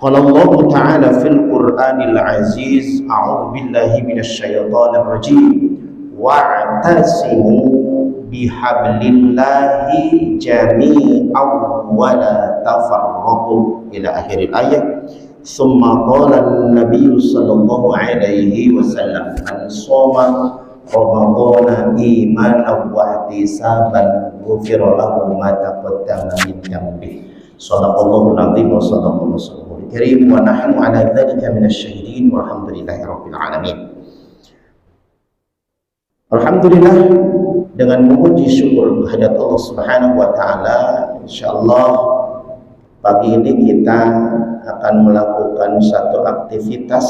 Qala Allah Ta'ala fil Qur'anil Aziz, a'udzu billahi minasy syaithanir rajim. Wa'tasimu bihablillahi jami'an wa la tafarraqu ila akhiril ayat. Summa qala an-nabiy sallallahu alaihi wasallam, man shoma ramadhana imanan wa ihtisaban ghufira lahu ma taqaddama min dhanbihi. Shadaqallahul azim wa shadaqallahu rasulul karim wa nahnu ala dzalika minasy syahidin walhamdulillahi rabbil alamin. Alhamdulillah, dengan memuji syukur kehadirat Allah Subhanahu wa taala, insyaallah pagi ini kita akan melakukan satu aktivitas.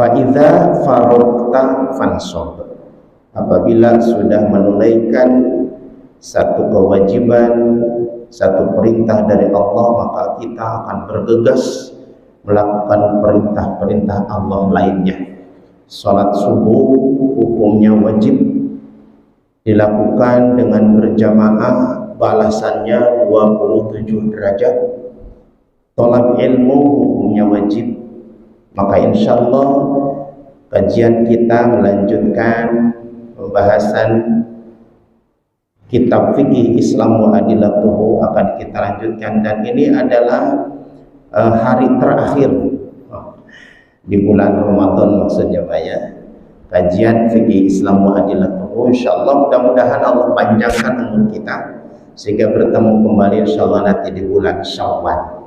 Fa'idza faragta fansab. Apabila sudah menunaikan satu kewajiban, satu perintah dari Allah, maka kita akan bergegas melakukan perintah-perintah Allah lainnya. Salat subuh hukumnya wajib dilakukan dengan berjamaah, balasannya 27 derajat. Tolak ilmu hukumnya wajib. Maka insyaallah kajian kita melanjutkan pembahasan kitab fikih Islam wa adillatuhu akan kita lanjutkan, dan ini adalah hari terakhir di bulan Ramadan maksudnya Pak ya. Kajian fikih Islam wa adillatuhu, insyaallah mudah-mudahan Allah panjangkan umur kita sehingga bertemu kembali insyaallah nanti di bulan Syawal.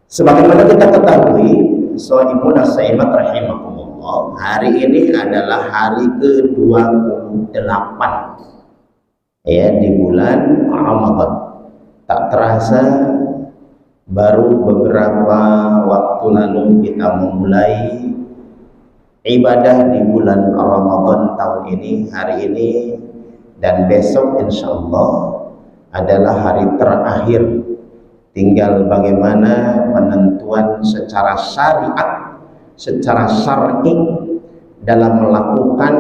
Sebagaimana kita ketahui, shaimun as-saimat rahimakumullah, hari ini adalah hari ke-28 ya di bulan Ramadan. Tak terasa baru beberapa waktu lalu kita memulai ibadah di bulan Ramadan tahun ini. Hari ini dan besok insyaallah adalah hari terakhir. Tinggal bagaimana penentuan secara syariat, secara syar'i dalam melakukan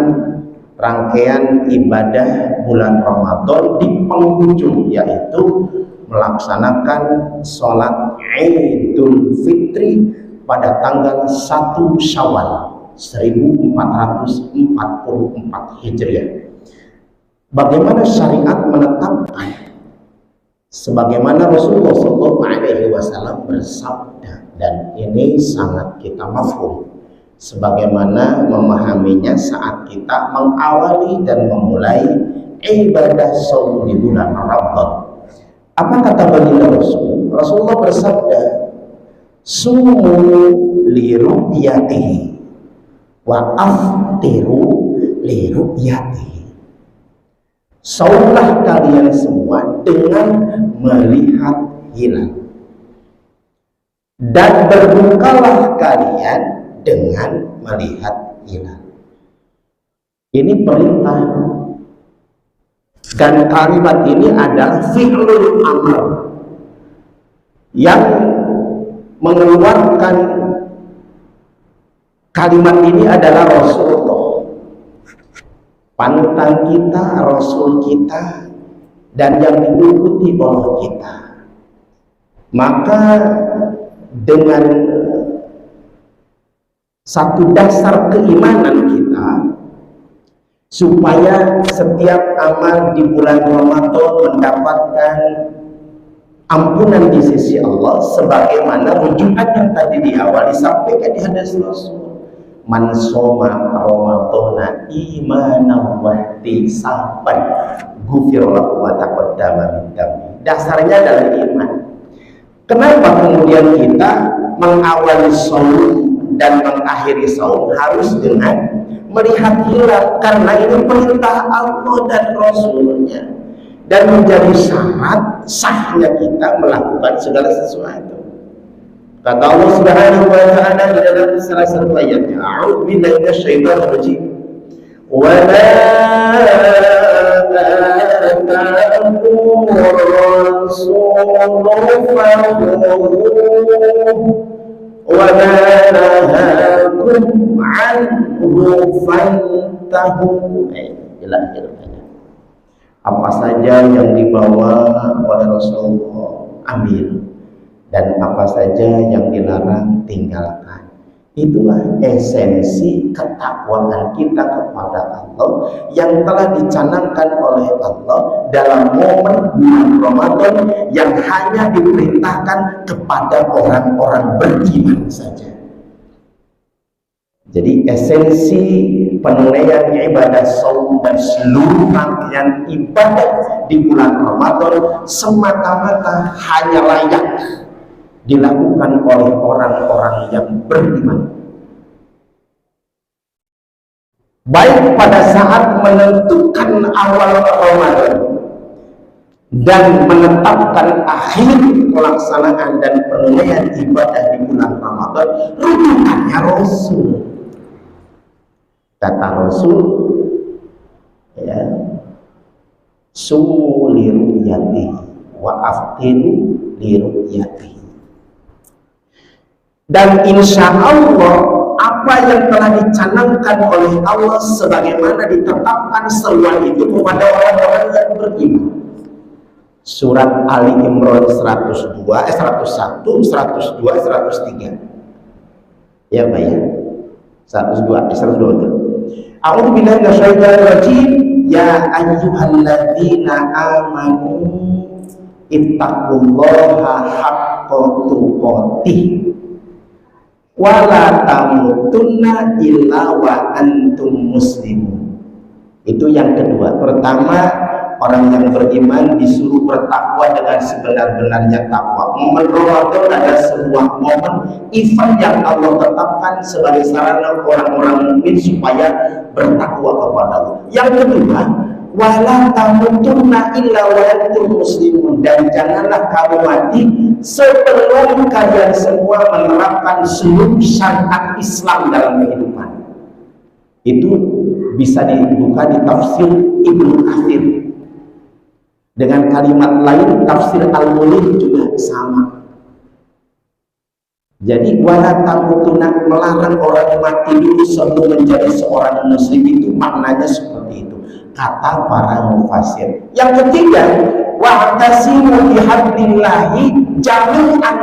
rangkaian ibadah bulan Ramadan di penghujung, yaitu melaksanakan sholat Idul Fitri pada tanggal 1 Syawal 1444 Hijriah. Bagaimana syariat menetapkan? Sebagaimana Rasulullah SAW bersabda, dan ini sangat kita mafhum sebagaimana memahaminya saat kita mengawali dan memulai ibadah shaum di bulan Ramadan. Apa kata baginda Rasul? Rasulullah bersabda, sumu li ru'yatihi wa aftiru li ru'yatihi. Saumlah kalian semua dengan melihat hilal, dan berbukalah kalian dengan melihat hilal. Ini perintah, dan kalimat ini adalah fi'lul amr yang mengeluarkan kalimat ini adalah Rasulullah. Panutan kita, Rasul kita, dan yang diikuti oleh kita. Maka dengan satu dasar keimanan kita, supaya setiap amal di bulan Ramadan mendapatkan ampunan di sisi Allah, sebagaimana rujukan yang tadi di awal disampaikan di hadis Rasul. Man shoma ramadhana imanan wa ihtisaban ghufira lahu ma taqaddama min dhanbi. Dasarnya adalah iman. Kenapa kemudian kita mengawali shaum dan mengakhiri shaum harus dengan melihat hilal? Karena ini perintah Allah dan Rasulnya, dan menjadi syarat sahnya kita melakukan segala sesuatu. Kata Allah Subhanahu wa taala di dalam salah satu ayatnya, a'udzu billahi minasyaitonir rajim. Wa la ataakum rasulu wa ma nahakum anhu fantahu. Apa saja yang dibawa oleh Rasulullah ambil, dan apa saja yang dilarang tinggalkan. Itulah esensi ketakwaan kita kepada Allah yang telah dicanangkan oleh Allah dalam momen bulan Ramadan yang hanya diperintahkan kepada orang-orang beriman saja. Jadi esensi penunaian ibadah saum dan seluruh rangkaian ibadah di bulan Ramadan semata-mata hanya layak dilakukan oleh orang-orang yang beriman, baik pada saat menentukan awal Ramadan dan menetapkan akhir pelaksanaan dan penunaian ibadah di bulan Ramadan. Rujukannya Rasul. Kata Rasul, ya, sumu liru'yatihi wa aftiru liru'yatihi. Dan insya Allah apa yang telah dicanangkan oleh Allah sebagaimana ditetapkan seruan itu kepada orang-orang yang beriman. Surat Ali Imran 101, 102, 103. Ya Pak ya. 102 itu. A'udzu billahi minasyaitonir rajim. Ya ayyuhalladzina amanu ittaqullaha haqqa tuqatih wala tamutunna illa wa antum muslimun. Itu yang kedua. Pertama, orang yang beriman disuruh bertakwa dengan sebenar-benarnya takwa. Momen Ramadan adalah sebuah momen event yang Allah tetapkan sebagai sarana orang-orang mukmin supaya bertakwa kepada Allah. Yang kedua, wala tamutunna illa wa antum muslimun, dan janganlah kamu mati sebelum kalian semua menerapkan seluruh syariat Islam dalam kehidupan. Itu bisa dibuka di tafsir Ibnu Katsir. Dengan kalimat lain tafsir Al-Mulk juga sama. Jadi wala tamutunna, melarang orang mati dulu sebelum menjadi seorang muslim, itu maknanya seperti itu kata para mufassir. Yang ketiga, wa'tasimu bihablillahi jami'an,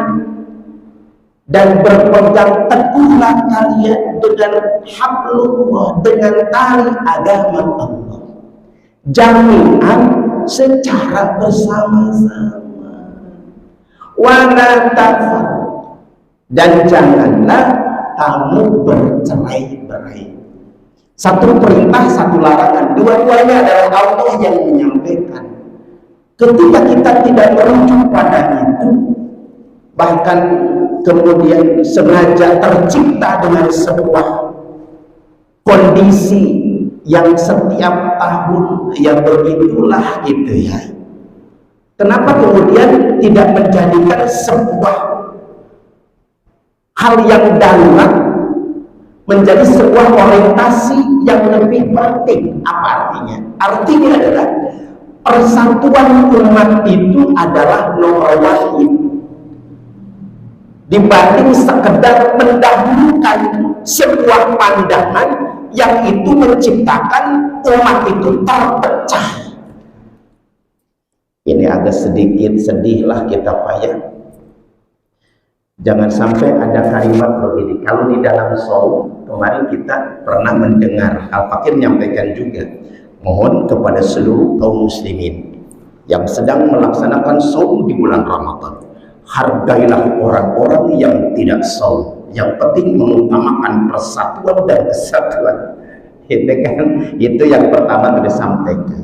dan berpegang teguhlah kalian dengan hablullah, dengan tali agama Allah, jami'an, secara bersama-sama. Wala tafar, dan janganlah kamu bercerai-berai. Satu perintah, satu larangan. Dua-duanya adalah Allah yang menyampaikan. Ketika kita tidak merujuk pada itu, bahkan kemudian sengaja tercipta dengan sebuah kondisi yang setiap tahun yang begitulah gitu ya. Kenapa kemudian tidak menjadikan sebuah hal yang darurat menjadi sebuah orientasi yang lebih penting? Apa artinya? Artinya adalah persatuan umat itu adalah nomor wahid dibanding sekedar mendahulukan sebuah pandangan yang itu menciptakan umat itu terpecah. Ini agak sedikit sedihlah kita Pak ya. Jangan sampai ada kalimat begini. Kalau di dalam saum kemarin kita pernah mendengar Al-Fakir menyampaikan juga, mohon kepada seluruh kaum muslimin yang sedang melaksanakan saum di bulan Ramadan, hargailah orang-orang yang tidak saum. Yang penting mengutamakan persatuan dan kesatuan. Itu yang pertama sudah disampaikan.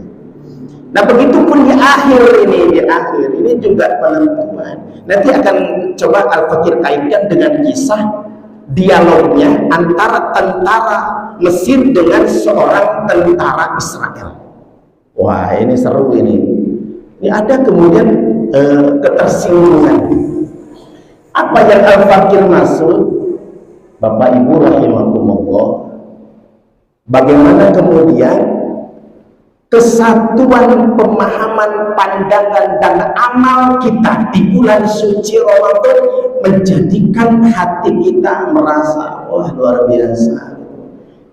Nah begitu pun di akhir ini juga penentuan. Nanti akan coba Al-Fakir kaitkan dengan kisah dialognya antara tentara Mesir dengan seorang tentara Israel. Wah ini seru ini. Ini ada kemudian ketersinggungan. Apa yang Al-Fakir maksud? Bapak Ibu rahimakumullah, bagaimana kemudian kesatuan pemahaman, pandangan dan amal kita di bulan suci Ramadan menjadikan hati kita merasa wah luar biasa,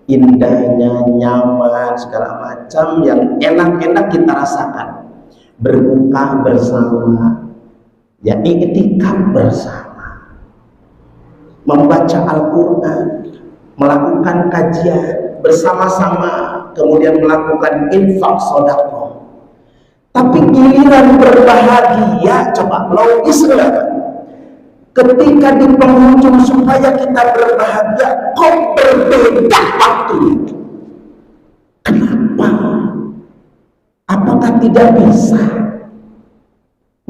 indahnya, nyaman, segala macam yang enak-enak kita rasakan. Berbuka bersama, Ya, iktikaf bersama, membaca Al-Quran, melakukan kajian bersama-sama, kemudian melakukan infak sedekah. Tapi giliran berbahagia, coba logis enggak? Ketika di penghujung supaya kita berbahagia, kok berbeda waktu itu? Kenapa? Apakah tidak bisa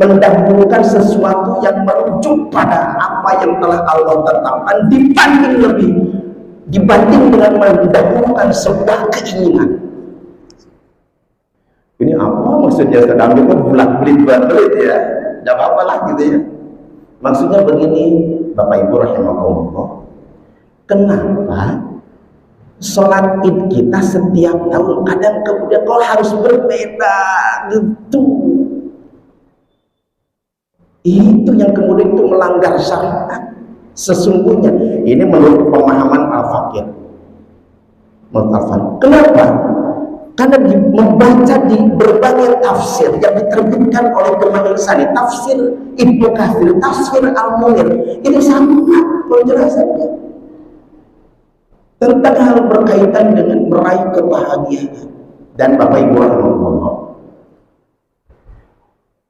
mendahulukan sesuatu yang merujuk pada apa yang telah Allah tetapkan dibanding dengan mendahulukan sebuah keinginan? Ini apa maksudnya? Sedang itu bulat-belit ya, tidak apa-apa lah gitu ya. Maksudnya begini, Bapak Ibu rahimahullah, kenapa sholat id kita setiap tahun kadang kemudian kok harus berbeda gitu? Itu yang kemudian itu melanggar syariat. Sesungguhnya ini menurut pemahaman Al-Faqih. Kenapa? Karena membaca di berbagai tafsir yang diterbitkan oleh Imam Sani, tafsir Ibnu Katsir, tafsir Al-Munir, ini sama penjelasannya tentang hal berkaitan dengan meraih kebahagiaan. Dan Bapak Ibu rahimahullah,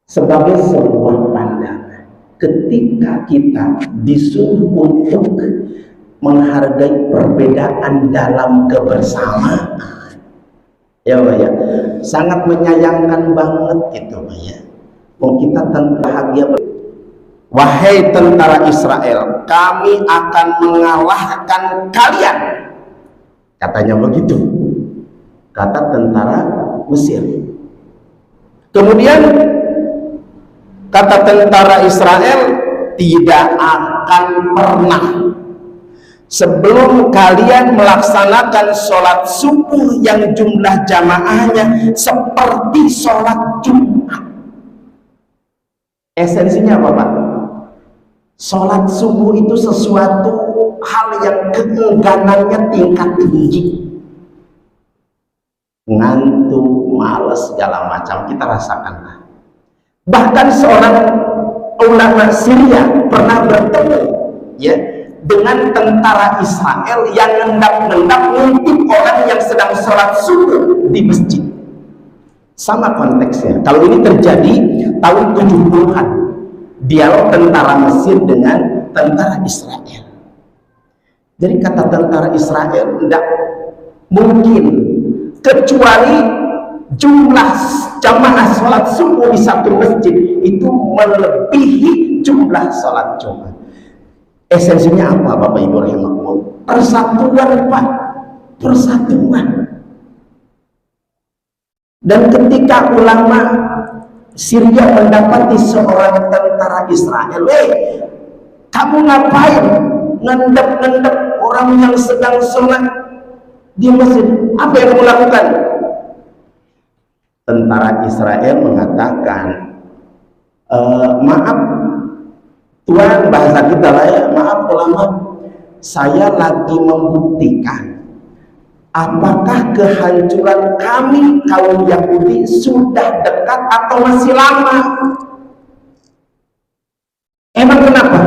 sebagai sebuah pandangan, ketika kita disuruh untuk menghargai perbedaan dalam kebersamaan, ya Pak ya, sangat menyayangkan banget itu Pak ya. Mau kita bahagia, wahai tentara Israel, kami akan mengalahkan kalian, katanya begitu, kata tentara Mesir. Kemudian kata tentara Israel, tidak akan pernah sebelum kalian melaksanakan sholat subuh yang jumlah jamaahnya seperti sholat Jumat. Esensinya apa Pak? Sholat subuh itu sesuatu hal yang keengganannya tingkat tinggi, ngantuk, males, segala macam kita rasakan. Bahkan seorang ulama Syria pernah bertemu ya dengan tentara Israel yang ngendap-ngendap ngintip orang yang sedang sholat subuh di masjid. Sama konteksnya. Kalau ini terjadi tahun 70-an, dialog tentara Mesir dengan tentara Israel. Jadi kata tentara Israel, tidak mungkin kecuali jumlah jamaah sholat subuh di satu masjid itu melebihi jumlah sholat Jumat. Esensinya apa Bapak Ibu rahimahullah? Persatuan Pak, persatuan. Dan ketika ulama Syria mendapati seorang tentara Israel, kamu ngapain ngendap-ngendap orang yang sedang sholat di masjid? Apa yang kamu lakukan? Tentara Israel mengatakan, maaf Tuhan, bahasa kita lah ya, maaf ulama, saya lagi membuktikan apakah kehancuran kami kaum Yahudi sudah dekat atau masih lama. Emang kenapa?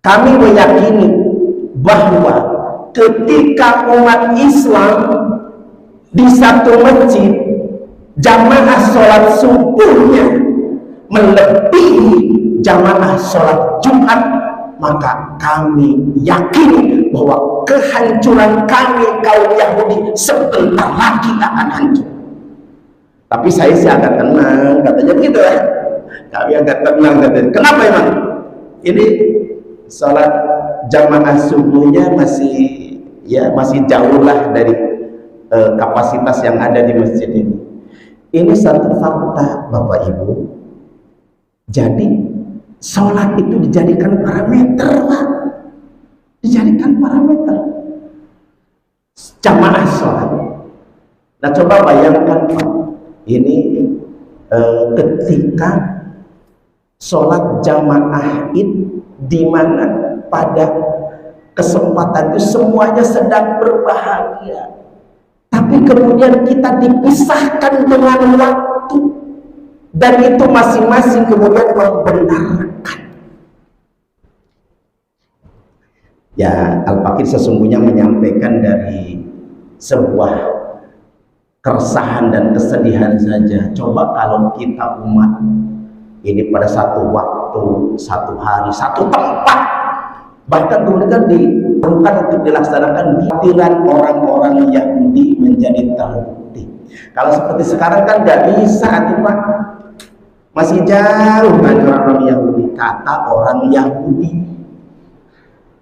Kami meyakini bahwa ketika umat Islam di satu masjid jamaah sholat subuhnya melebihi jamaah sholat Jumat, maka kami yakini bahwa kehancuran kami kaum Yahudi sebentar lagi akan hancur. Tapi saya sih agak tenang, katanya begitu ya. Kami agak tenang katanya. Kenapa emang? Ini sholat jamaah subuhnya masih jauh lah dari kapasitas yang ada di masjid ini. Ini satu fakta Bapak Ibu. Jadi sholat itu dijadikan parameter Pak, dijadikan parameter jamaah sholat. Nah coba bayangkan Pak, ini ketika sholat jamaah id, di mana pada kesempatan itu semuanya sedang berbahagia, tapi kemudian kita dipisahkan dengan waktu. dan itu masing-masing kemudian membenarkan. Ya, Al-Fakir sesungguhnya menyampaikan dari sebuah keresahan dan kesedihan saja. Coba kalau kita umat ini pada satu waktu, satu hari, satu tempat, bahkan kemudian diperlukan untuk dilaksanakan kehadiran orang-orang Yahudi menjadi terbukti. Kalau seperti sekarang kan nggak bisa, Pak. Masih jauh dari orang Yahudi, kata orang Yahudi.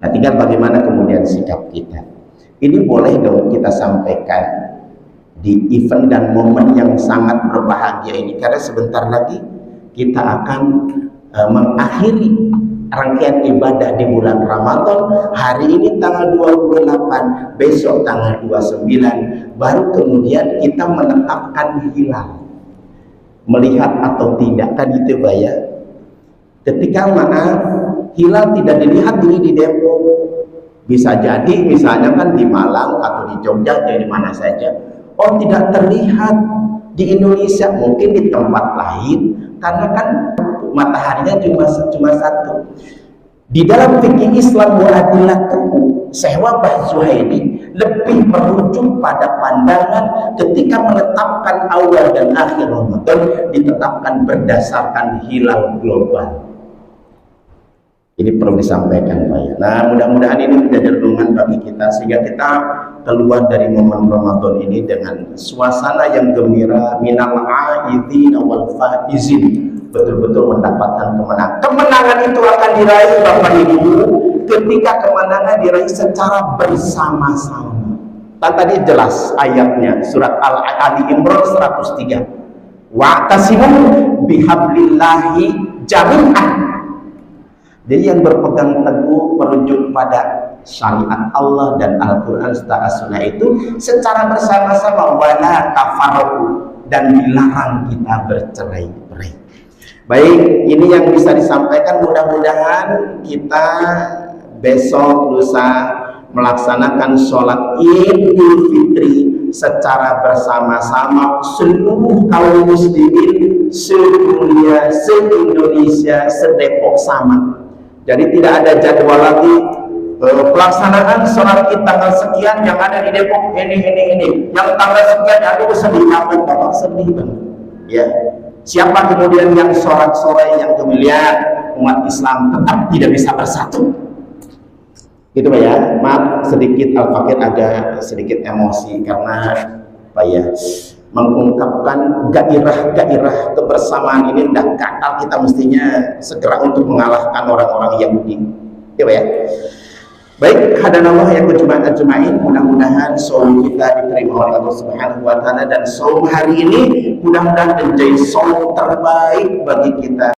Nah, tinggal bagaimana kemudian sikap kita. Ini boleh dong kita sampaikan di event dan momen yang sangat berbahagia ini, karena sebentar lagi kita akan mengakhiri rangkaian ibadah di bulan Ramadan. Hari ini tanggal 28, besok tanggal 29, baru kemudian kita menetapkan hilal. Melihat atau tidak, kan itu Pak ya. Ketika hilal tidak dilihat ini di Depok, bisa jadi misalnya kan di Malang atau di Jogja atau di mana saja, oh tidak terlihat di Indonesia, mungkin di tempat lain karena kan mataharinya cuma satu. Di dalam fikih Islam mu'adilatuhu, Syekh Wahbah Zuhaili lebih merujuk pada pandangan ketika menetapkan awal dan akhir Ramadan ditetapkan berdasarkan hilal global. Ini perlu disampaikan Pak ya. Nah, mudah-mudahan ini menjadi renungan bagi kita sehingga kita keluar dari momen Ramadan ini dengan suasana yang gembira, minal aidin wal faizin, betul-betul mendapatkan kemenangan. Kemenangan itu akan diraih Bapak Ibu ketika kemenangan diraih secara bersama-sama. Dan tadi jelas ayatnya surat Ali Imran 103. Wa'tasimu bihablillahi jami'an. Jadi yang berpegang teguh merujuk pada syariat Allah dan Al-Quran serta As-Sunnah itu secara bersama-sama, wala tafarraqu, dan dilarang kita bercerai-berai. Baik, ini yang bisa disampaikan. Mudah-mudahan kita besok lusa melaksanakan sholat Idul Fitri secara bersama-sama seluruh kaum muslimin sedunia, se-Indonesia, se-Depok sama. Jadi tidak ada jadwal lagi pelaksanaan sholat Id tanggal sekian yang ada di Depok ini. Yang tanggal sekian, aduh sedih banget Bapak, sedih banget. Ya, siapa kemudian yang sorak-sorai yang kemudian umat Islam tetap tidak bisa bersatu? Gitu Pak ya. Maaf sedikit Al-Fakir agak sedikit emosi karena Pak ya, mengungkapkan gairah kebersamaan ini udah gatal, kita mestinya segera untuk mengalahkan orang-orang Yahudi. Ya Pak ya. Baik, hadanallah ya ajma'in. Mudah-mudahan saum kita diterima oleh Allah Subhanahu wa taala, dan saum hari ini mudah-mudahan menjadi saum terbaik bagi kita.